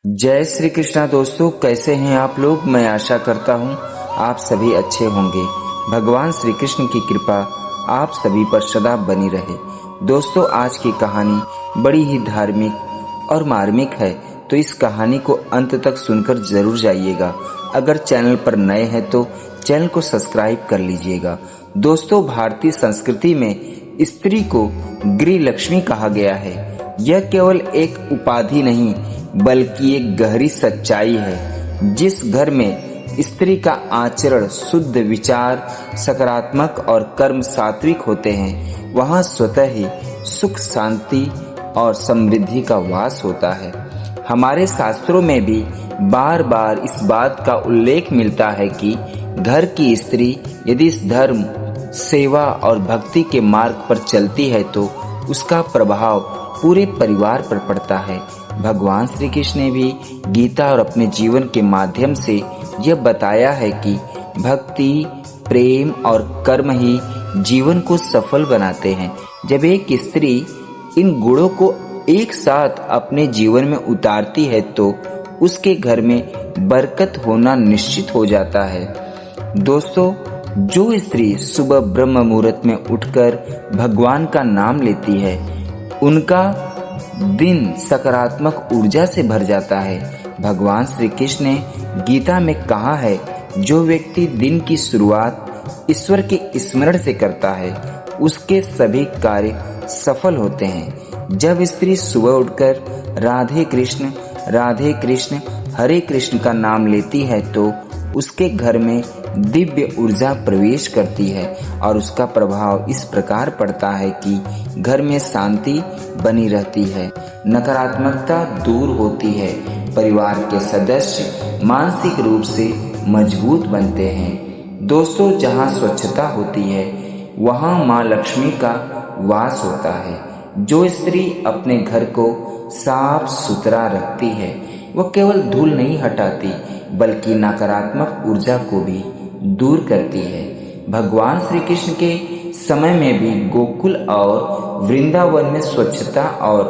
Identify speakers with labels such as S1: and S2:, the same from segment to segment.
S1: जय श्री कृष्णा दोस्तों, कैसे हैं आप लोग। मैं आशा करता हूं आप सभी अच्छे होंगे। भगवान श्री कृष्ण की कृपा आप सभी पर सदा बनी रहे। दोस्तों, आज की कहानी बड़ी ही धार्मिक और मार्मिक है, तो इस कहानी को अंत तक सुनकर जरूर जाइएगा। अगर चैनल पर नए हैं तो चैनल को सब्सक्राइब कर लीजिएगा। दोस्तों, भारतीय संस्कृति में स्त्री को गृह लक्ष्मी कहा गया है। यह केवल एक उपाधि नहीं बल्कि एक गहरी सच्चाई है। जिस घर में स्त्री का आचरण शुद्ध, विचार सकारात्मक और कर्म सात्विक होते हैं, वहां स्वतः ही सुख, शांति और समृद्धि का वास होता है। हमारे शास्त्रों में भी बार बार इस बात का उल्लेख मिलता है कि घर की स्त्री यदि इस धर्म, सेवा और भक्ति के मार्ग पर चलती है तो उसका प्रभाव पूरे परिवार पर पड़ता है। भगवान श्री कृष्ण ने भी गीता और अपने जीवन के माध्यम से यह बताया है कि भक्ति, प्रेम और कर्म ही जीवन को सफल बनाते हैं। जब एक स्त्री इन गुणों को एक साथ अपने जीवन में उतारती है तो उसके घर में बरकत होना निश्चित हो जाता है। दोस्तों, जो स्त्री सुबह ब्रह्म मुहूर्त में उठकर भगवान का नाम लेती है, उनका दिन सकारात्मक ऊर्जा से भर जाता है। भगवान श्री कृष्ण ने गीता में कहा है, जो व्यक्ति दिन की शुरुआत ईश्वर के स्मरण से करता है, उसके सभी कार्य सफल होते हैं। जब स्त्री सुबह उठकर राधे कृष्ण हरे कृष्ण का नाम लेती है तो उसके घर में दिव्य ऊर्जा प्रवेश करती है और उसका प्रभाव इस प्रकार पड़ता है कि घर में शांति बनी रहती है, नकारात्मकता दूर होती है, परिवार के सदस्य मानसिक रूप से मजबूत बनते हैं। दोस्तों, जहाँ स्वच्छता होती है वहाँ माँ लक्ष्मी का वास होता है। जो स्त्री अपने घर को साफ सुथरा रखती है, वह केवल धूल नहीं हटाती बल्कि नकारात्मक ऊर्जा को भी दूर करती है। भगवान श्री कृष्ण के समय में भी गोकुल और वृंदावन में स्वच्छता और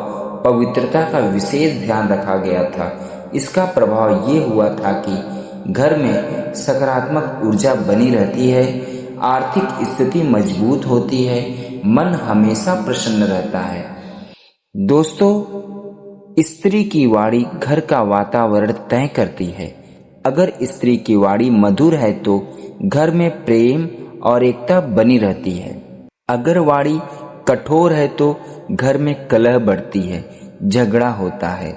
S1: पवित्रता का विशेष ध्यान रखा गया था। इसका प्रभाव ये हुआ था कि घर में सकारात्मक ऊर्जा बनी रहती है, आर्थिक स्थिति मजबूत होती है, मन हमेशा प्रसन्न रहता है। दोस्तों, स्त्री की वाणी घर का वातावरण तय करती है। अगर स्त्री की वाणी मधुर है तो घर में प्रेम और एकता बनी रहती है। अगर वाणी कठोर है तो घर में कलह बढ़ती है, झगड़ा होता है।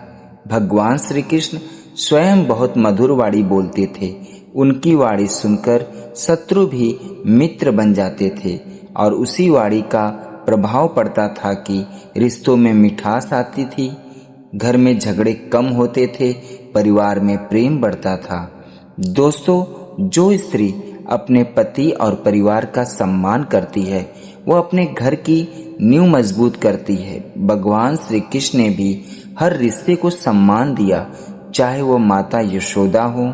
S1: भगवान श्री कृष्ण स्वयं बहुत मधुर वाणी बोलते थे। उनकी वाणी सुनकर शत्रु भी मित्र बन जाते थे और उसी वाणी का प्रभाव पड़ता था कि रिश्तों में मिठास आती थी, घर में झगड़े कम होते थे, परिवार में प्रेम बढ़ता था। दोस्तों, जो स्त्री अपने पति और परिवार का सम्मान करती है, वह अपने घर की नींव मजबूत करती है। भगवान श्री कृष्ण ने भी हर रिश्ते को सम्मान दिया, चाहे वह माता यशोदा हो,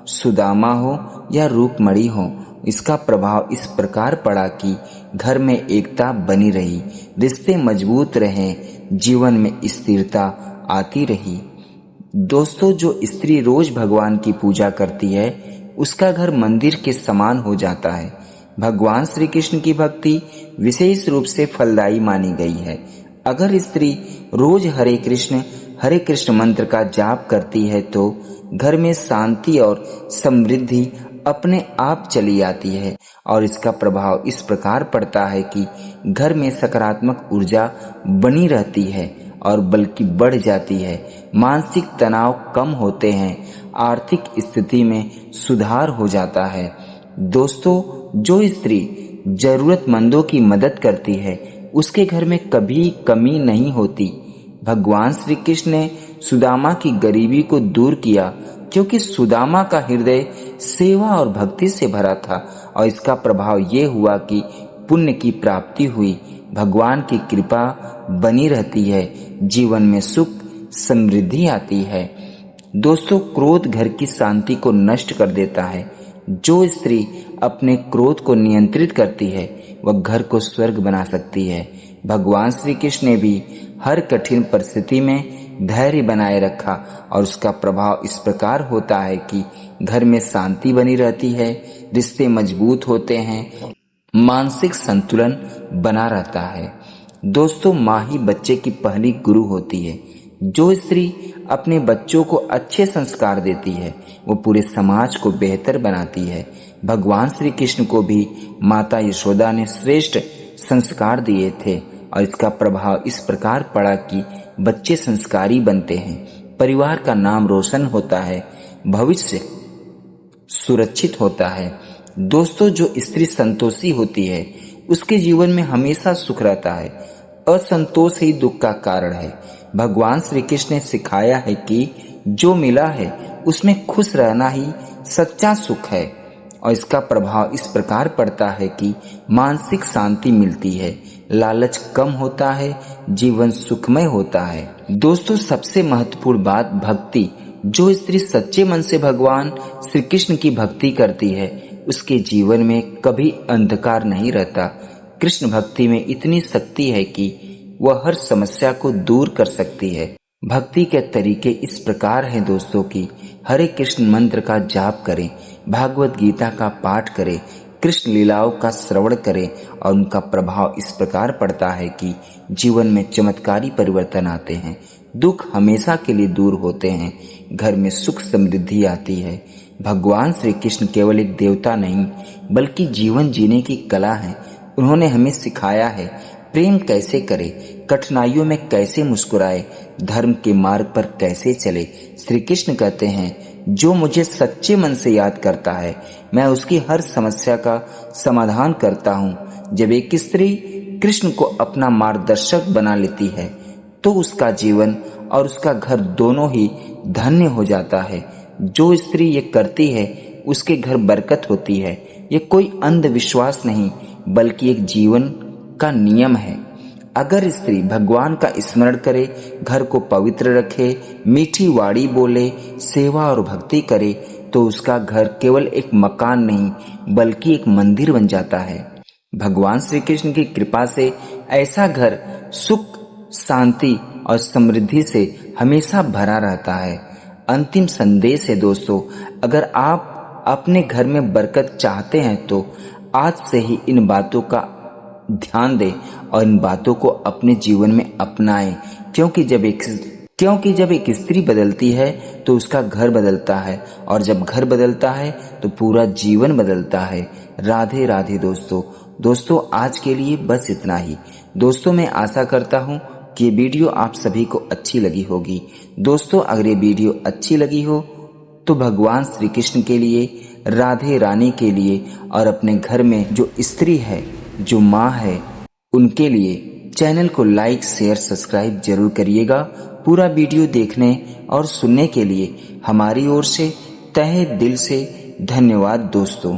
S1: सुदामा हो या रूपमणी हो। इसका प्रभाव इस प्रकार पड़ा कि घर में एकता बनी रही, रिश्ते मजबूत रहे, जीवन में स्थिरता आती रही। दोस्तों, जो स्त्री रोज भगवान की पूजा करती है, उसका घर मंदिर के समान हो जाता है। भगवान श्री कृष्ण की भक्ति विशेष रूप से फलदायी मानी गई है। अगर स्त्री रोज हरे कृष्ण मंत्र का जाप करती है तो घर में शांति और समृद्धि अपने आप चली आती है और इसका प्रभाव इस प्रकार पड़ता है कि घर में सकारात्मक ऊर्जा बनी रहती है और बल्कि बढ़ जाती है। मानसिक तनाव कम होते हैं, आर्थिक स्थिति में सुधार हो जाता है। दोस्तों, जो स्त्री जरूरतमंदों की मदद करती है, उसके घर में कभी कमी नहीं होती। भगवान श्री कृष्ण ने सुदामा की गरीबी को दूर किया क्योंकि सुदामा का हृदय सेवा और भक्ति से भरा था और इसका प्रभाव ये हुआ कि पुण्य की प्राप्ति हुई, भगवान की कृपा बनी रहती है, जीवन में सुख समृद्धि आती है। दोस्तों, क्रोध घर की शांति को नष्ट कर देता है। जो स्त्री अपने क्रोध को नियंत्रित करती है, वह घर को स्वर्ग बना सकती है। भगवान श्री कृष्ण ने भी हर कठिन परिस्थिति में धैर्य बनाए रखा और उसका प्रभाव इस प्रकार होता है कि घर में शांति बनी रहती है, रिश्ते मजबूत होते हैं, मानसिक संतुलन बना रहता है। दोस्तों, माँ ही बच्चे की पहली गुरु होती है। जो स्त्री अपने बच्चों को अच्छे संस्कार देती है वो पूरे समाज को बेहतर बनाती है। भगवान श्री कृष्ण को भी माता यशोदा ने श्रेष्ठ संस्कार दिए थे और इसका प्रभाव इस प्रकार पड़ा कि बच्चे संस्कारी बनते हैं, परिवार का नाम रोशन होता है, भविष्य सुरक्षित होता है। दोस्तों, जो स्त्री संतोषी होती है उसके जीवन में हमेशा सुख रहता है। असंतोष ही दुख का कारण है। भगवान श्री कृष्ण ने सिखाया है कि जो मिला है उसमें खुश रहना ही सच्चा सुख है और इसका प्रभाव इस प्रकार पड़ता है कि मानसिक शांति मिलती है, लालच कम होता है, जीवन सुखमय होता है। दोस्तों, सबसे महत्वपूर्ण बात भक्ति। जो स्त्री सच्चे मन से भगवान श्री कृष्ण की भक्ति करती है उसके जीवन में कभी अंधकार नहीं रहता। कृष्ण भक्ति में इतनी शक्ति है कि वह हर समस्या को दूर कर सकती है। भक्ति के तरीके इस प्रकार हैं दोस्तों कि हरे कृष्ण मंत्र का जाप करें, भागवत गीता का पाठ करें, कृष्ण लीलाओं का श्रवण करें और उनका प्रभाव इस प्रकार पड़ता है कि जीवन में चमत्कारी परिवर्तन आते हैं, दुख हमेशा के लिए दूर होते हैं, घर में सुख समृद्धि आती है। भगवान श्री कृष्ण केवल एक देवता नहीं बल्कि जीवन जीने की कला है। उन्होंने हमें सिखाया है प्रेम कैसे करें, कठिनाइयों में कैसे मुस्कुराए, धर्म के मार्ग पर कैसे चले। श्री कृष्ण कहते हैं जो मुझे सच्चे मन से याद करता है मैं उसकी हर समस्या का समाधान करता हूँ। जब एक स्त्री कृष्ण को अपना मार्गदर्शक बना लेती है तो उसका जीवन और उसका घर दोनों ही धन्य हो जाता है। जो स्त्री ये करती है उसके घर बरकत होती है। ये कोई अंधविश्वास नहीं बल्कि एक जीवन का नियम है। अगर स्त्री भगवान का स्मरण करे, घर को पवित्र रखे, मीठी वाणी बोले, सेवा और भक्ति करे तो उसका घर केवल एक मकान नहीं बल्कि एक मंदिर बन जाता है। भगवान श्री कृष्ण की कृपा से ऐसा घर सुख, शांति और समृद्धि से हमेशा भरा रहता है। अंतिम संदेश है दोस्तों, अगर आप अपने घर में बरकत चाहते हैं तो आज से ही इन बातों का ध्यान दें और इन बातों को अपने जीवन में अपनाएं, क्योंकि जब एक स्त्री बदलती है तो उसका घर बदलता है और जब घर बदलता है तो पूरा जीवन बदलता है। राधे राधे दोस्तों, आज के लिए बस इतना ही। दोस्तों, मैं आशा करता हूँ कि ये वीडियो आप सभी को अच्छी लगी होगी। दोस्तों, अगर ये वीडियो अच्छी लगी हो तो भगवान श्री कृष्ण के लिए, राधे रानी के लिए और अपने घर में जो स्त्री है, जो माँ है, उनके लिए चैनल को लाइक, शेयर, सब्सक्राइब जरूर करिएगा। पूरा वीडियो देखने और सुनने के लिए हमारी ओर से तहे दिल से धन्यवाद दोस्तों।